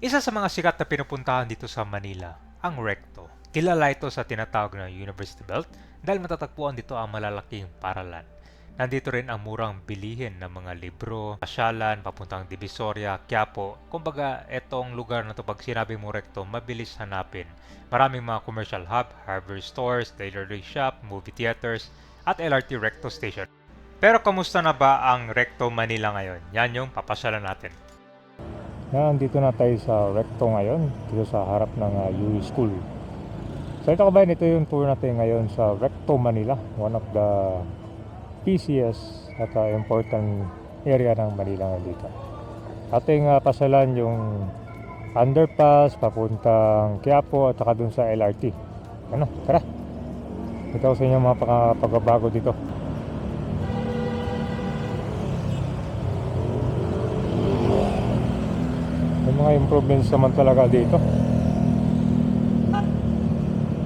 Isa sa mga sikat na pinupuntahan dito sa Manila, ang Recto. Kilala ito sa tinatawag na University Belt dahil matatagpuan dito ang malalaking paralan. Nandito rin ang murang bilihin ng mga libro, pasyalan, papuntang Divisoria, Quiapo. Kumbaga, etong lugar na to pag sinabi mo Recto, mabilis hanapin. Maraming mga commercial hub, hardware stores, tailoring shop, movie theaters, at LRT Recto Station. Pero kamusta na ba ang Recto Manila ngayon? Yan yung papasyalan natin. Nandito na tayo sa Recto ngayon, dito sa harap ng UE School. So ito kabayan, ito yung tour natin ngayon sa Recto Manila, one of the PCS at important area ng Manila ngayon dito. Ating pasyalan yung underpass, papuntang Quiapo at saka dun sa LRT. Ano, tara! Ito sa inyo mga pagbabago dito. May mga improvements naman talaga dito.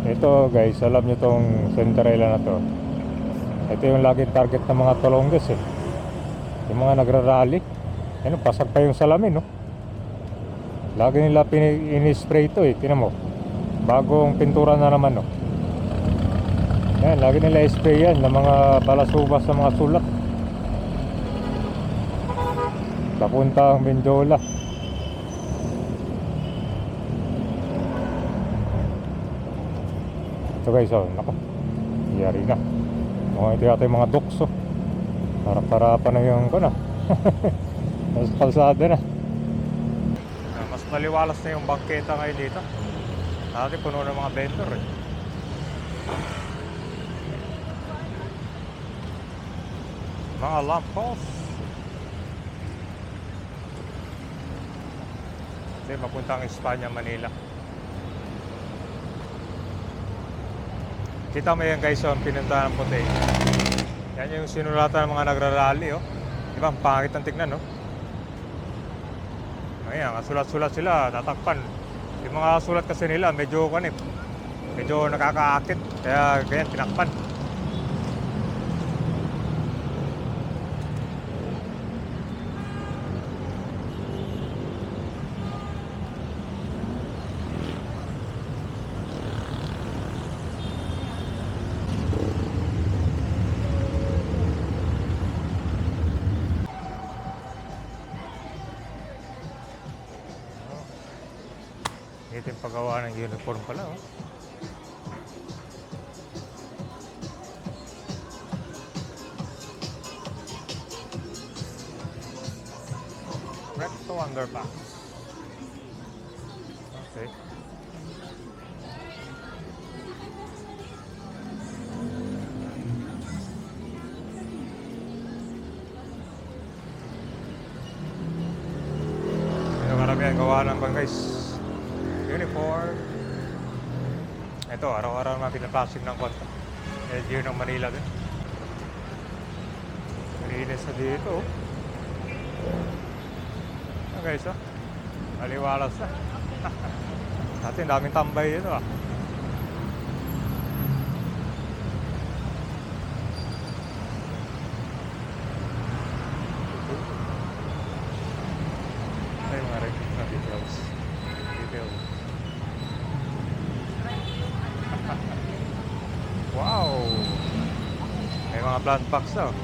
Ito guys, alam nyo tong Centerella na to. Ito yung laging target ng mga Tolonges eh. Yung mga nagrarally. Ano, pasag pa yung salamin no. Lagi nila ini-spray ito eh, tinan mo. Bagong pintura na naman no. Yan, lagi nila i-spray yan ng mga balasubas sa mga sulat. Papuntang Menjola. So guys, oh, nako, yari na. Ito yata yung mga tukso. Harap-harapan na yung ko na. Mas kalsada na. Mas maliwalas na yung bangketa ngayon dito. Dati puno ng mga vendor eh. Mga lamppost. Kasi mapuntang Espanya, Manila. Kita mo yan guys, yung pinuntahan ng puti. Yan yung sinulatan ng mga nagrarally oh. Diba, ang pangit ang tignan no. Ayan, sulat-sulat sila, tatakpan. Yung mga sulat kasi nila, medyo medyo nakakaakit. Kaya ganyan, tinakpan. Ito yung paggawa ng uniform pala oh. Recto underpass. Okay. Ito karamihan gawa ng bang guys. Uniform. Ito, araw-araw na pinapasig ng konta. LGU ng Manila din. Malinis na dito. Guys, oh. Maliwalas na. Dati daming tambay dito ah. Ay, mga rin na details. Wow! May mga plant box na oh.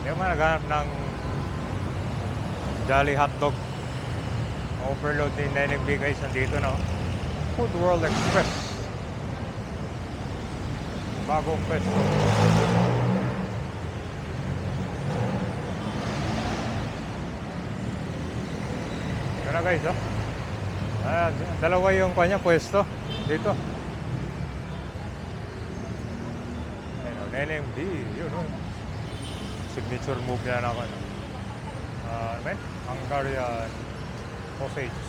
Yung mga naghanap ng Jolly Hotdog overload din na nagbigay nandito na Food World Express, bagong pwesto. Yun na guys oh. Dalawa yung kanya pwesto dito. Ayun, NMB yun oh. Signature move na ako Hungarian sausage.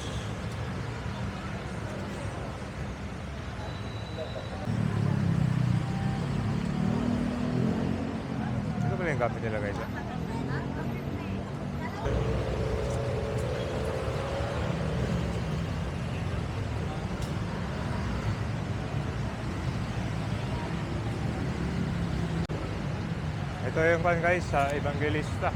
Ito pala yung gamit nila guys. Ito yung kan guys sa Evangelista.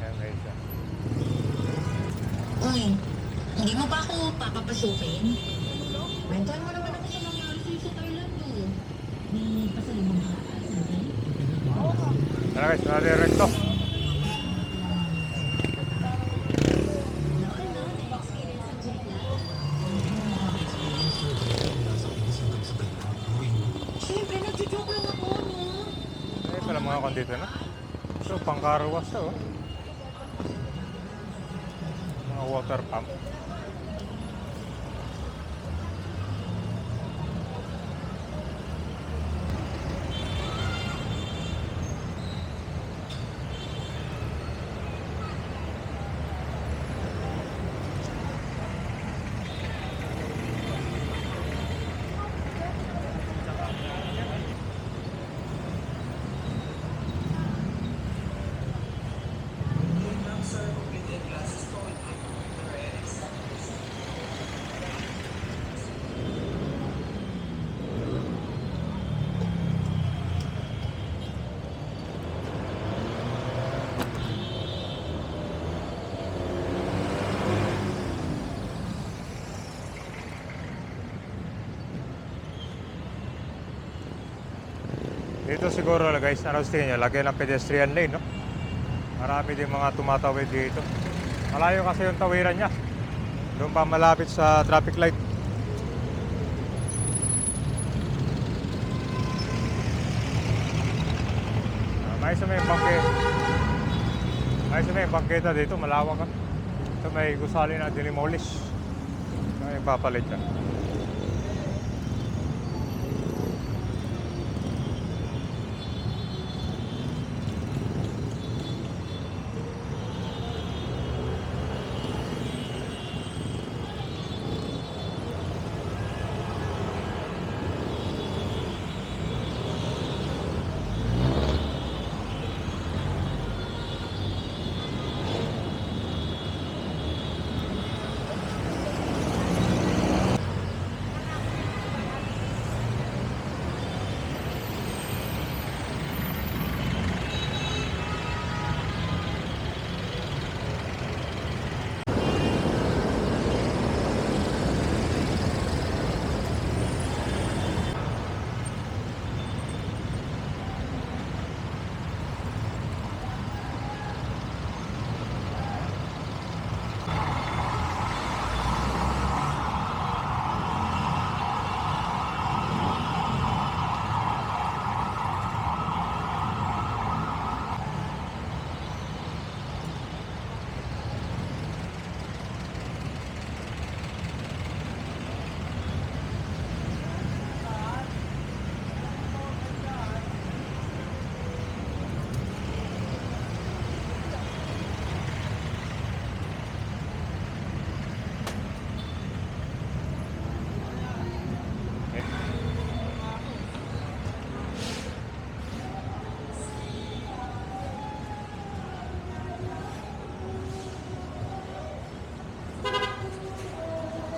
Ayan guys. Uy, hindi mo pa ako papapasukin? Kwentuhan mo naman ako sa nangyari sa'yo sa Thailand, oh. May pasalubong ka sa akin? Tara guys, nare-recto. Okay na, na-experience ang jet lag. Siyempre, nagjo-joke lang ako, no? Ay, pala mga kan dito na. So, pangkarawas to. Oh. Mga water pump. Dito siguro guys, ano sa tingin nyo? Lagyan ng pedestrian lane, no? Marami din mga tumatawid dito. Malayo kasi yung tawiran niya. Doon pa malapit sa traffic light. May isa may bangketa dito, malawak ka. Ito may gusali na dinimolish. May papalit siya.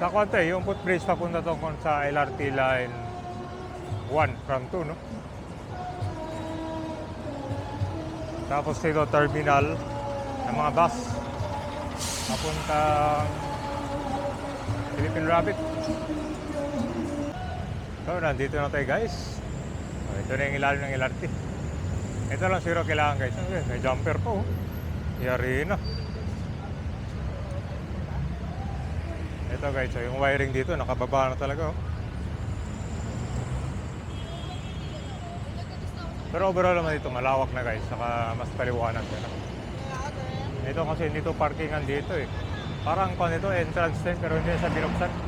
Sa Kwante, yung footbridge papunta to sa LRT line 1 from 2, no? Tapos dito terminal ng mga bus papuntang Philippine Rabbit. So, nandito na tayo guys. Ito na yung ilalim ng LRT. Ito lang zero kailangan guys. May jumper po. Yari na. Ito guys, so yung wiring dito nakababa na talaga. Oh. Pero overall naman dito malawak na guys, saka mas paliwanag na. Ito kasi dito parkingan dito eh. Parang kung ito entrance din pero hindi sa binuksan.